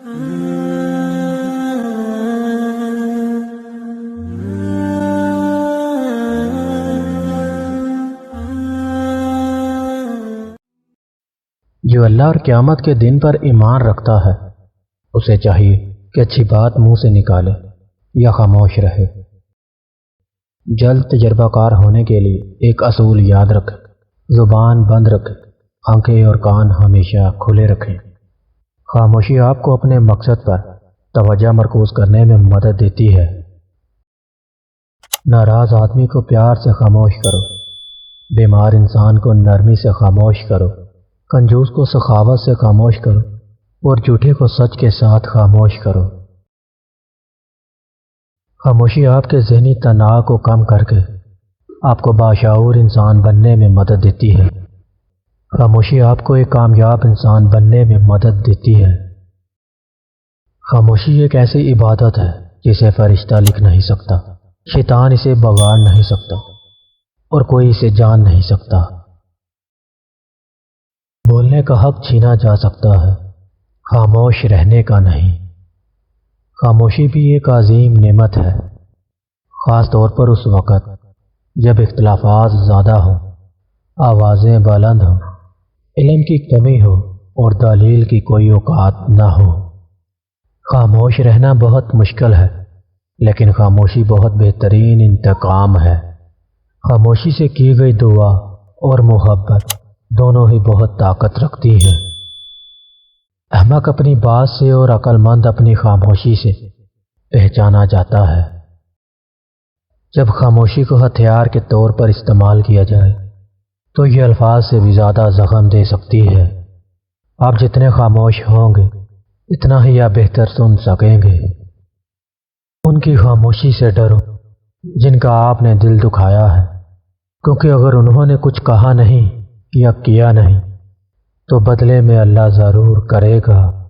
جو اللہ اور قیامت کے دن پر ایمان رکھتا ہے اسے چاہیے کہ اچھی بات منہ سے نکالے یا خاموش رہے۔ جلد تجربہ کار ہونے کے لیے ایک اصول یاد رکھیں، زبان بند رکھیں، آنکھیں اور کان ہمیشہ کھلے رکھیں۔ خاموشی آپ کو اپنے مقصد پر توجہ مرکوز کرنے میں مدد دیتی ہے۔ ناراض آدمی کو پیار سے خاموش کرو، بیمار انسان کو نرمی سے خاموش کرو، کنجوس کو سخاوت سے خاموش کرو اور جھوٹے کو سچ کے ساتھ خاموش کرو۔ خاموشی آپ کے ذہنی تناؤ کو کم کر کے آپ کو باشعور انسان بننے میں مدد دیتی ہے۔ خاموشی آپ کو ایک کامیاب انسان بننے میں مدد دیتی ہے۔ خاموشی ایک ایسی عبادت ہے جسے فرشتہ لکھ نہیں سکتا، شیطان اسے بگاڑ نہیں سکتا اور کوئی اسے جان نہیں سکتا۔ بولنے کا حق چھینا جا سکتا ہے، خاموش رہنے کا نہیں۔ خاموشی بھی ایک عظیم نعمت ہے، خاص طور پر اس وقت جب اختلافات زیادہ ہوں، آوازیں بلند ہوں، علم کی کمی ہو اور دلیل کی کوئی اوقات نہ ہو۔ خاموش رہنا بہت مشکل ہے، لیکن خاموشی بہت بہترین انتقام ہے۔ خاموشی سے کی گئی دعا اور محبت دونوں ہی بہت طاقت رکھتی ہیں۔ احمق اپنی بات سے اور عقل مند اپنی خاموشی سے پہچانا جاتا ہے۔ جب خاموشی کو ہتھیار کے طور پر استعمال کیا جائے تو یہ الفاظ سے بھی زیادہ زخم دے سکتی ہے۔ آپ جتنے خاموش ہوں گے اتنا ہی آپ بہتر سن سکیں گے۔ ان کی خاموشی سے ڈرو جن کا آپ نے دل دکھایا ہے، کیونکہ اگر انہوں نے کچھ کہا نہیں یا کیا نہیں تو بدلے میں اللہ ضرور کرے گا۔